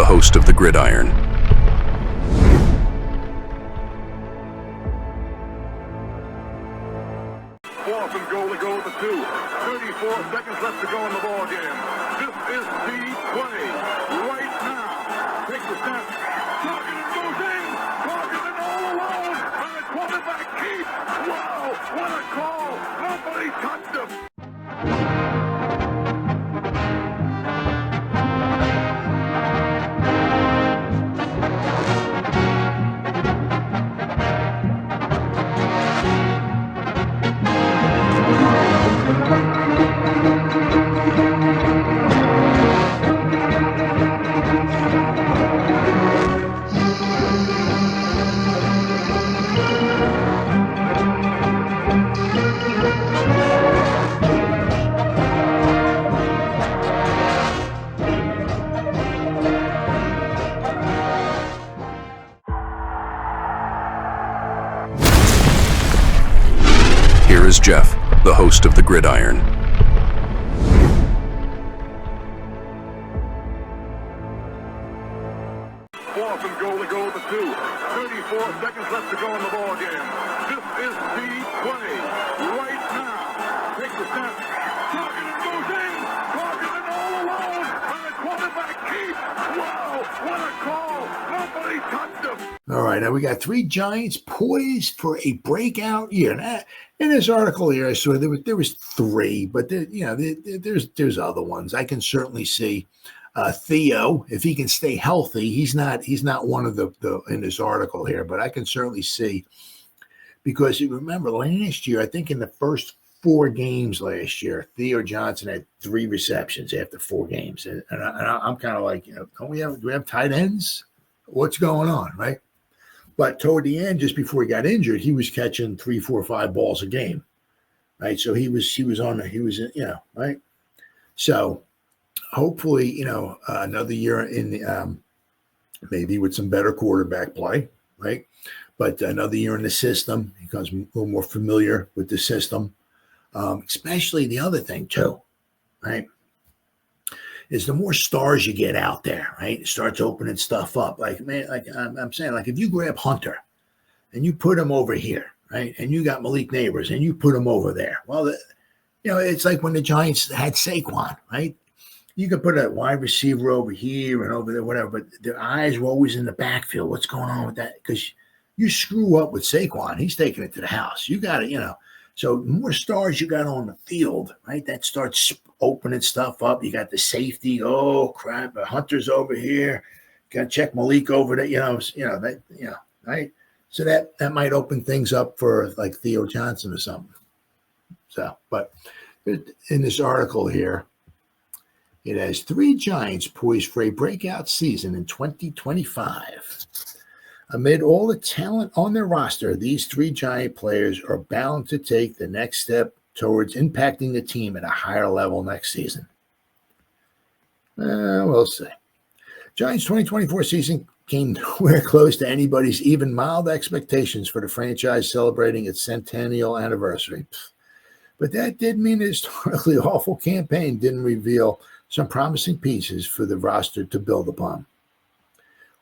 host of the Gridiron. Fourth and goal to go with the 2. 34 seconds left to go in the ball game. This is the play right now. Takes the snap. Targeted goes in. Targeted all alone. And the quarterback keeps. Wow, what a call. Nobody touched him. Here is Jeff, the host of the Gridiron. Fourth and goal to go with the 2. 34 seconds left to go in the ball game. This is the play right now. Takes the snap. Targeted goes in. Targeted all alone. And the quarterback keeps. Wow, what a call. Nobody touched him. All right, now we got 3 Giants poised for a breakout year. Now, in this article here, I saw there was 3, but there's other ones. I can certainly see Theo, if he can stay healthy. He's not one of the in this article here, but I can certainly see, because you remember last year, I think in the first 4 games last year, Theo Johnson had 3 receptions after 4 games, and I'm kind of like, do we have tight ends? What's going on, right? But toward the end, just before he got injured, he was catching 3, 4, 5 balls a game, right? So he was right. So hopefully, another year in the maybe with some better quarterback play, right? But another year in the system, he becomes a little more familiar with the system. Especially the other thing too, right, is the more stars you get out there, right? It starts opening stuff up. Like, man, like I'm saying, like if you grab Hunter and you put him over here, right, and you got Malik Neighbors and you put him over there. Well, it's like when the Giants had Saquon, right? You could put a wide receiver over here and over there, whatever, but their eyes were always in the backfield. What's going on with that? Because you screw up with Saquon, he's taking it to the house. You got to, so the more stars you got on the field, right, that starts opening stuff up. You got the safety. Oh crap! Hunter's over here. Got to check Malik over there. Right. So that might open things up for like Theo Johnson or something. So, but in this article here, it has 3 Giants poised for a breakout season in 2025. Amid all the talent on their roster, these 3 Giant players are bound to take the next step towards impacting the team at a higher level next season. We'll see. Giants' 2024 season came nowhere close to anybody's even mild expectations for the franchise celebrating its centennial anniversary. But that did mean a historically awful campaign didn't reveal some promising pieces for the roster to build upon.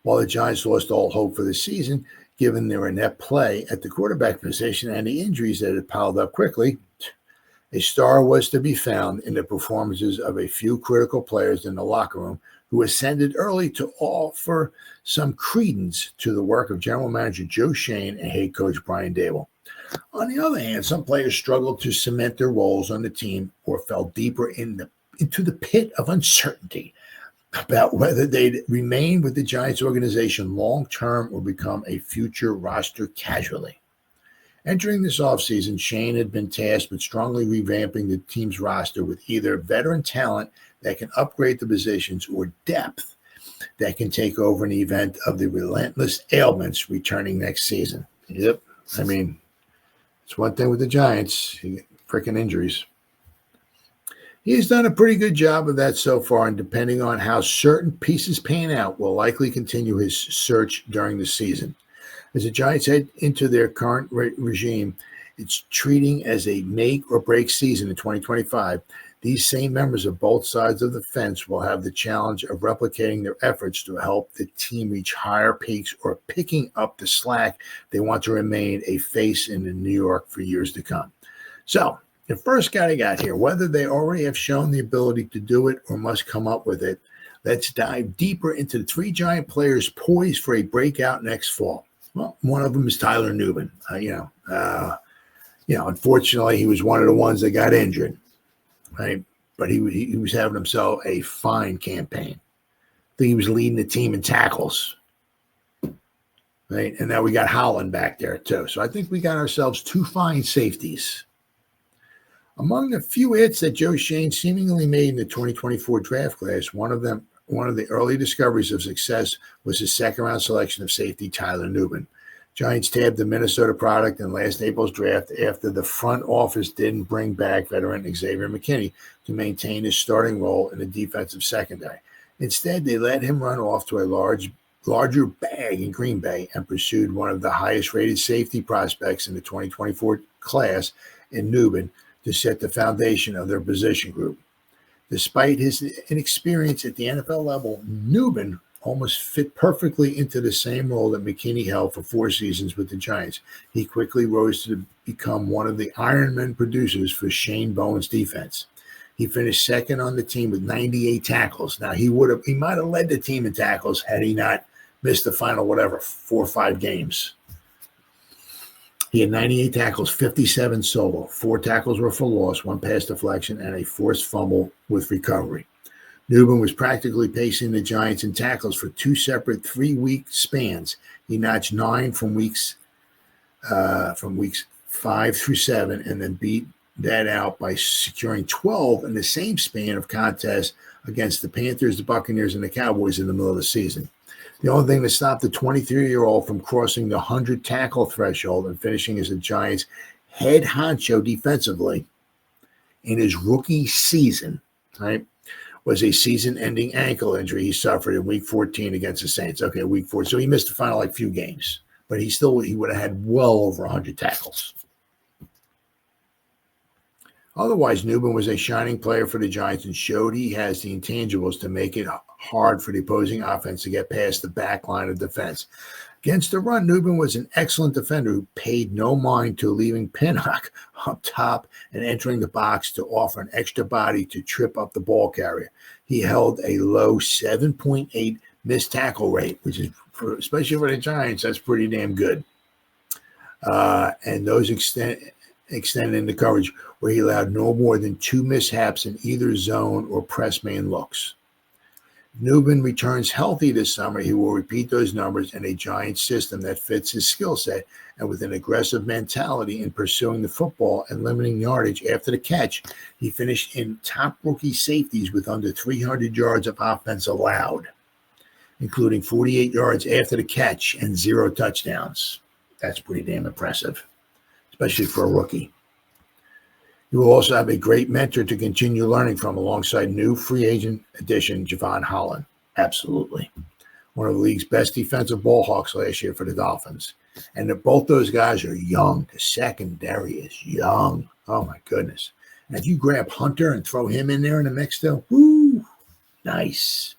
While the Giants lost all hope for the season, given their inept play at the quarterback position and the injuries that had piled up quickly, a star was to be found in the performances of a few critical players in the locker room who ascended early to offer some credence to the work of General Manager Joe Schoen and head coach Brian Daboll. On the other hand, some players struggled to cement their roles on the team or fell deeper into the pit of uncertainty about whether they'd remain with the Giants organization long-term or become a future roster casualty. Entering this offseason, Shane had been tasked with strongly revamping the team's roster with either veteran talent that can upgrade the positions or depth that can take over in the event of the relentless ailments returning next season. Yep. I mean, it's one thing with the Giants, freaking injuries. He's done a pretty good job of that so far, and depending on how certain pieces pan out, will likely continue his search during the season. As the Giants head into their current regime, it's treating as a make or break season in 2025. These same members of both sides of the fence will have the challenge of replicating their efforts to help the team reach higher peaks or picking up the slack they want to remain a face in New York for years to come. So, the first guy I got here, whether they already have shown the ability to do it or must come up with it, let's dive deeper into the three giant players poised for a breakout next fall. Well, one of them is Tyler Nubin. Unfortunately, he was one of the ones that got injured, right? But he was having himself a fine campaign. I think he was leading the team in tackles, right? And now we got Holland back there too. So I think we got ourselves two fine safeties. Among the few hits that Joe Schoen seemingly made in the 2024 draft class, one of the early discoveries of success was his second-round selection of safety Tyler Nubin. Giants tabbed the Minnesota product in last April's draft after the front office didn't bring back veteran Xavier McKinney to maintain his starting role in the defensive secondary. Instead, they let him run off to a larger bag in Green Bay and pursued one of the highest-rated safety prospects in the 2024 class in Nubin to set the foundation of their position group. Despite his inexperience at the NFL level, Nubin almost fit perfectly into the same role that McKinney held for 4 seasons with the Giants. He quickly rose to become one of the Ironman producers for Shane Bowen's defense. He finished second on the team with 98 tackles. Now, he might have led the team in tackles had he not missed the final, 4 or 5 games. He had 98 tackles, 57 solo. 4 tackles were for loss, 1 pass deflection, and a forced fumble with recovery. Nubin was practically pacing the Giants in tackles for 2 separate 3-week spans. He notched 9 from weeks 5 through 7, and then beat that out by securing 12 in the same span of contests against the Panthers, the Buccaneers, and the Cowboys in the middle of the season. The only thing that stopped the 23-year-old from crossing the 100-tackle threshold and finishing as the Giants' head honcho defensively in his rookie season, right, was a season-ending ankle injury he suffered in Week 14 against the Saints. Okay, Week 4. So he missed the final few games, but he would have had well over 100 tackles. Otherwise, Nubin was a shining player for the Giants and showed he has the intangibles to make it hard for the opposing offense to get past the back line of defense. Against the run, Nubin was an excellent defender who paid no mind to leaving Pinnock up top and entering the box to offer an extra body to trip up the ball carrier. He held a low 7.8 missed tackle rate, which is, especially for the Giants, that's pretty damn good. And those extended into coverage where he allowed no more than 2 mishaps in either zone or press man looks. Nubin returns healthy this summer. He will repeat those numbers in a Giants system that fits his skill set and with an aggressive mentality in pursuing the football and limiting yardage after the catch. He finished in top rookie safeties with under 300 yards of offense allowed, including 48 yards after the catch and 0 touchdowns. That's pretty damn impressive, especially for a rookie. He will also have a great mentor to continue learning from alongside new free agent addition, Javon Holland. Absolutely. One of the league's best defensive ball hawks last year for the Dolphins. And both those guys are young. The secondary is young. Oh, my goodness. And if you grab Hunter and throw him in there in the mix still, whoo, nice.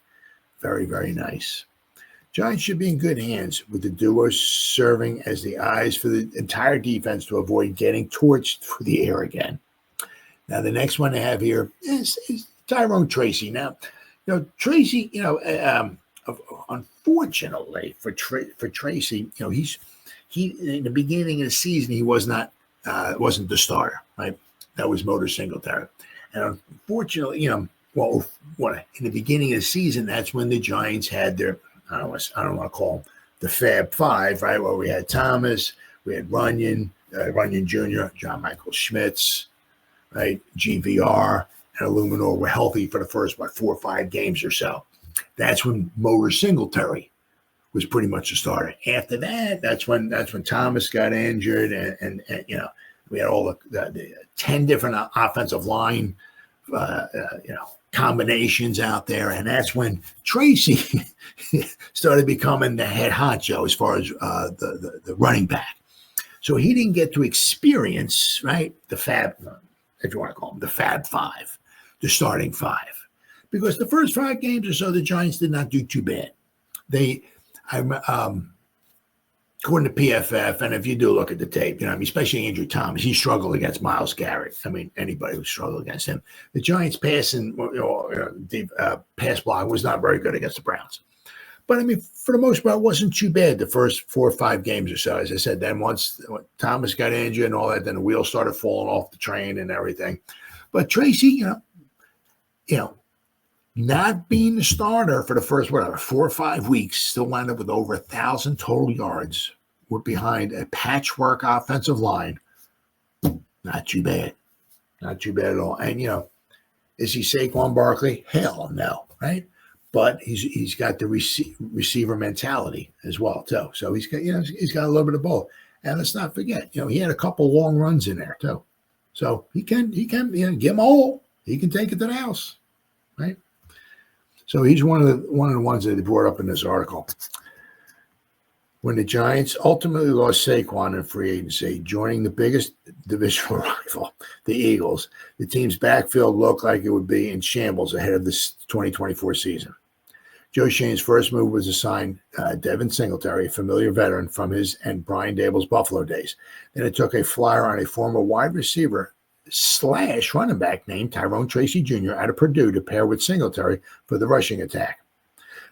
Very, very nice. Giants should be in good hands with the duo serving as the eyes for the entire defense to avoid getting torched through the air again. Now, the next one I have here is Tyrone Tracy. Now, Tracy, unfortunately for Tracy, he in the beginning of the season he wasn't the starter, right? That was Motor Singletary, and unfortunately, in the beginning of the season, that's when the Giants had their I don't want to call them the Fab Five, right? Where we had Thomas, we had Runyon Jr., John Michael Schmitz, right? GVR and Illuminor were healthy for the first 4 or 5 games or so. That's when Motor Singletary was pretty much the starter. After that, that's when Thomas got injured, and we had all the 10 different offensive line combinations out there, and that's when Tracy started becoming the head honcho as far as the running back. So he didn't get to experience, right, the Fab, if you want to call them the Fab Five. the starting five. Because the first 5 games or so, the Giants did not do too bad. According to PFF, and if you do look at the tape, especially Andrew Thomas, he struggled against Myles Garrett. Anybody who struggled against him. The Giants' pass block was not very good against the Browns. But, for the most part, it wasn't too bad the first 4 or 5 games or so. As I said, then once Thomas got injured and all that, then the wheels started falling off the train and everything. But Tracy, not being the starter for the first, 4 or 5 weeks, still wound up with over 1,000 total yards. We're behind a patchwork offensive line. Not too bad. Not too bad at all. And, is he Saquon Barkley? Hell no, right? But he's got the receiver mentality as well, too. So he's got a little bit of both. And let's not forget, he had a couple long runs in there, too. So he can give him a hole. He can take it to the house, right? So he's one of the ones that they brought up in this article. When the Giants ultimately lost Saquon in free agency, joining the biggest divisional rival, the Eagles, the team's backfield looked like it would be in shambles ahead of this 2024 season. Joe Schoen's first move was to sign Devin Singletary, a familiar veteran from his and Brian Dable's Buffalo days. Then it took a flyer on a former wide receiver / running back named Tyrone Tracy Jr. out of Purdue to pair with Singletary for the rushing attack.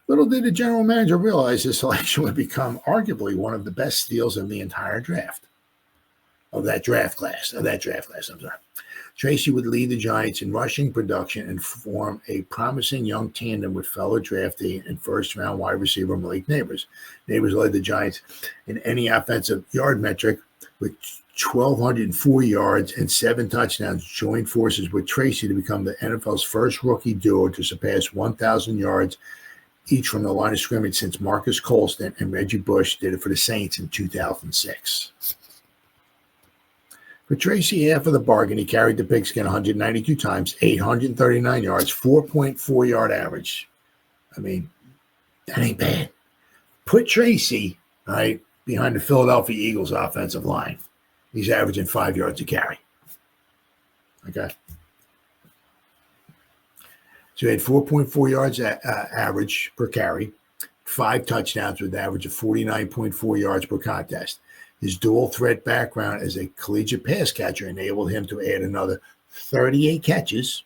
Little did the general manager realize this selection would become arguably one of the best steals in the entire draft. Of that draft class, I'm sorry. Tracy would lead the Giants in rushing production and form a promising young tandem with fellow draftee and first-round wide receiver Malik Nabers. Nabers led the Giants in any offensive yard metric with 1,204 yards and 7 touchdowns, joined forces with Tracy to become the NFL's first rookie duo to surpass 1,000 yards each from the line of scrimmage since Marcus Colston and Reggie Bush did it for the Saints in 2006. For Tracy, half of the bargain, he carried the pigskin 192 times, 839 yards, 4.4 yard average. That ain't bad. Put Tracy, right, behind the Philadelphia Eagles offensive line. He's averaging 5 yards a carry. Okay. So he had 4.4 yards average per carry, 5 touchdowns with an average of 49.4 yards per contest. His dual threat background as a collegiate pass catcher enabled him to add another 38 catches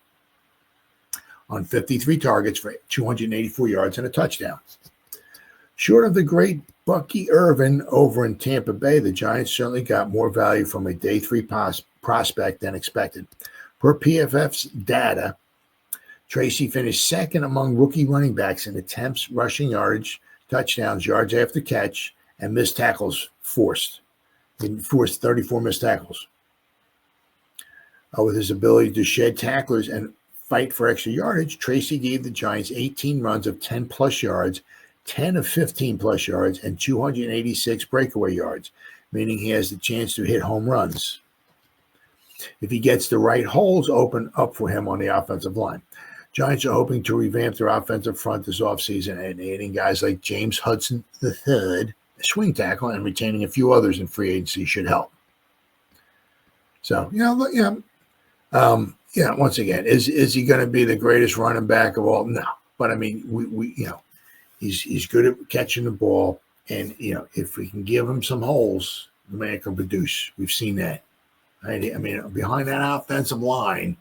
on 53 targets for 284 yards and a touchdown. Short of the great Bucky Irvin over in Tampa Bay, the Giants certainly got more value from a day 3 prospect than expected. Per PFF's data, Tracy finished second among rookie running backs in attempts, rushing yardage, touchdowns, yards after catch, and missed tackles forced. He forced 34 missed tackles. With his ability to shed tacklers and fight for extra yardage, Tracy gave the Giants 18 runs of 10-plus yards, 10 of 15-plus yards, and 286 breakaway yards, meaning he has the chance to hit home runs if he gets the right holes open up for him on the offensive line. Giants are hoping to revamp their offensive front this offseason and adding guys like James Hudson III, a swing tackle, and retaining a few others in free agency should help. So, once again, is he going to be the greatest running back of all? No. But, he's good at catching the ball. And, if we can give him some holes, the man can produce. We've seen that. Right? Behind that offensive line,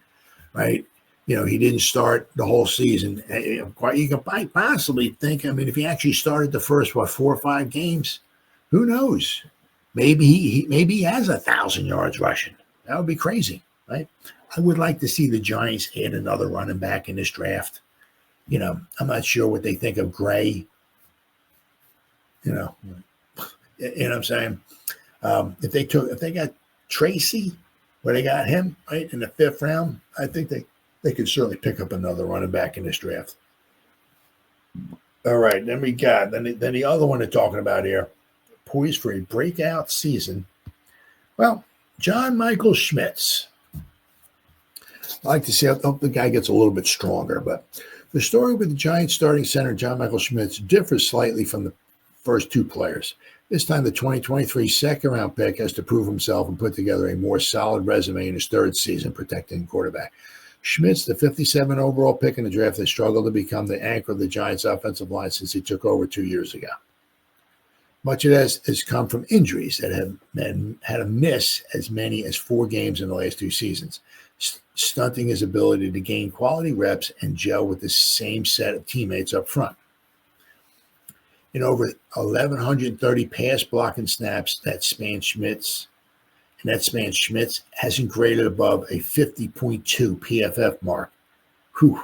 right? He didn't start the whole season. You can possibly think, if he actually started the first, 4 or 5 games, who knows? Maybe he has 1,000 yards rushing. That would be crazy, right? I would like to see the Giants add another running back in this draft. I'm not sure what they think of Gray. You know what I'm saying? If they got Tracy, where they got him right in the 5th round, I think they could certainly pick up another running back in this draft. All right, then we got then the other one they're talking about here, poised for a breakout season. Well, John Michael Schmitz. I like to see. I hope the guy gets a little bit stronger, but the story with the Giants starting center John Michael Schmitz differs slightly from the first 2 players. This time, the 2023 second-round pick has to prove himself and put together a more solid resume in his 3rd season protecting quarterback. Schmitz, the 57 overall pick in the draft, has struggled to become the anchor of the Giants' offensive line since he took over 2 years ago. Much of that has come from injuries that have had to miss as many as 4 games in the last 2 seasons, stunting his ability to gain quality reps and gel with the same set of teammates up front. In over 1,130 pass blocking snaps that span Schmitz hasn't graded above a 50.2 PFF mark. Whew.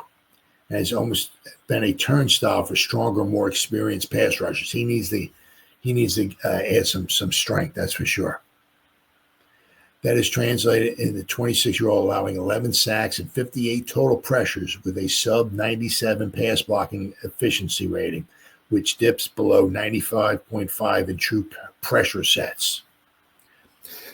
And has almost been a turnstile for stronger, more experienced pass rushers. He needs to add some strength, that's for sure. That is translated in the 26-year-old allowing 11 sacks and 58 total pressures with a sub-97 pass blocking efficiency rating, which dips below 95.5 in true pressure sets.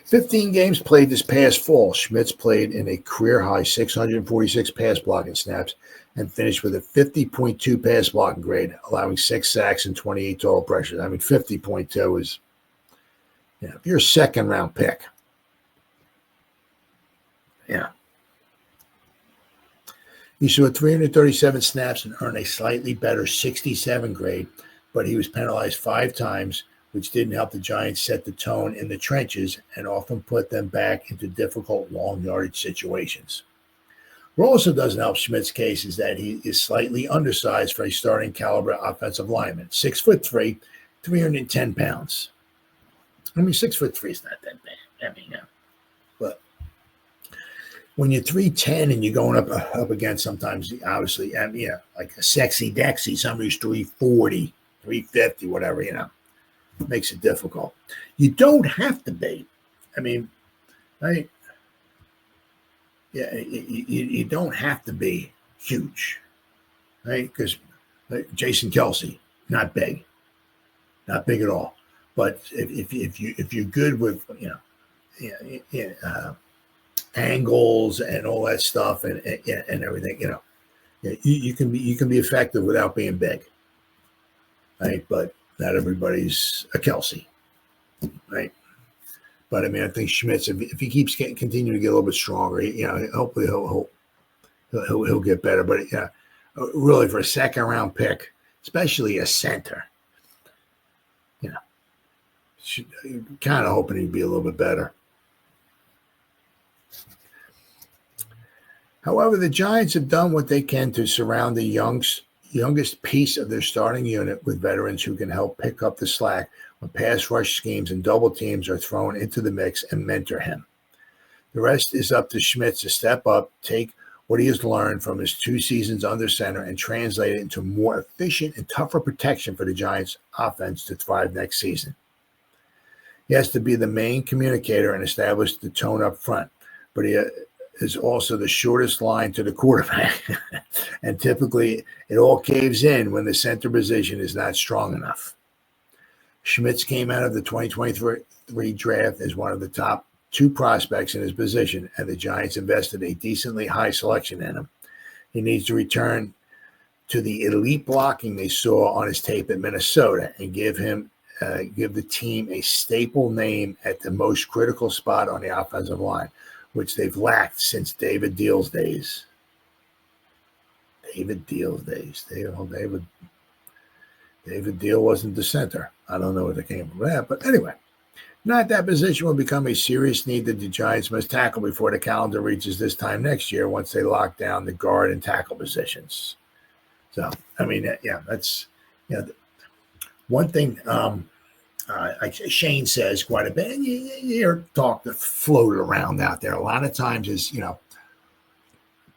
15 games played this past fall. Schmitz played in a career-high 646 pass blocking snaps and finished with a 50.2 pass blocking grade, allowing 6 sacks and 28 total pressures. I mean, 50.2 is, if you're a second-round pick, he saw 337 snaps and earned a slightly better 67 grade, but he was penalized 5 times, which didn't help the Giants set the tone in the trenches and often put them back into difficult long yardage situations. What also doesn't help Schmidt's case is that he is slightly undersized for a starting caliber offensive lineman. 6'3", 310 pounds. I mean, 6'3" is not that bad. I mean, but when you're 310 and you're going up against sometimes, obviously, like a sexy Dexy, somebody's 340, 350, whatever, makes it difficult. You don't have to be. I mean, right? Yeah, you don't have to be huge, right? Because Jason Kelsey, not big at all. But if you're good with angles and all that stuff and everything, you can be effective without being big, right? But not everybody's a Kelsey, right? But I mean, I think Schmitz, if he keeps continuing to get a little bit stronger, hopefully he'll get better. But really for a second round pick, especially a center, kind of hoping he'd be a little bit better. However, the Giants have done what they can to surround the youngest piece of their starting unit with veterans who can help pick up the slack when pass rush schemes and double teams are thrown into the mix and mentor him. The rest is up to Schmitz to step up, take what he has learned from his 2 seasons under center and translate it into more efficient and tougher protection for the Giants' offense to thrive next season. He has to be the main communicator and establish the tone up front, but he is also the shortest line to the quarterback. And typically it all caves in when the center position is not strong enough. Schmitz came out of the 2023 draft as one of the top 2 prospects in his position, and the Giants invested a decently high selection in him. He needs to return to the elite blocking they saw on his tape at Minnesota and give the team a staple name at the most critical spot on the offensive line, which they've lacked since David Deal's days. David Deal wasn't the center. I don't know where they came from that, but anyway, not that position will become a serious need that the Giants must tackle before the calendar reaches this time next year once they lock down the guard and tackle positions. So, I mean, that's one thing. Shane says quite a bit, and you hear talk that floated around out there a lot of times is,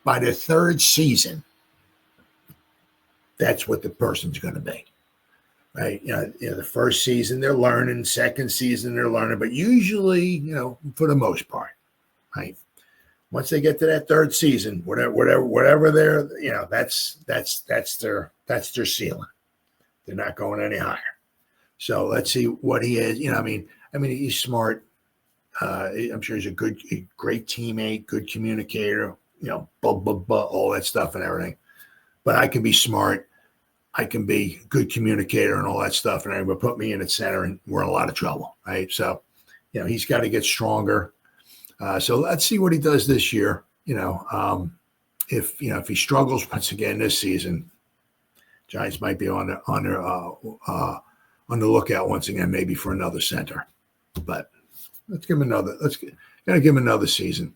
by the 3rd season, that's what the person's going to be, right? The first season they're learning, second season they're learning, but usually, for the most part, right? Once they get to that 3rd season, whatever they're, that's their ceiling. They're not going any higher. So let's see what he is. I mean, he's smart. I'm sure he's a great teammate, good communicator, all that stuff and everything. But I can be smart. I can be good communicator and all that stuff. And everybody put me in at center and we're in a lot of trouble, right? So, he's got to get stronger. So let's see what he does this year. if he struggles once again this season, Giants might be on the lookout once again, maybe for another center. But gotta give him another season.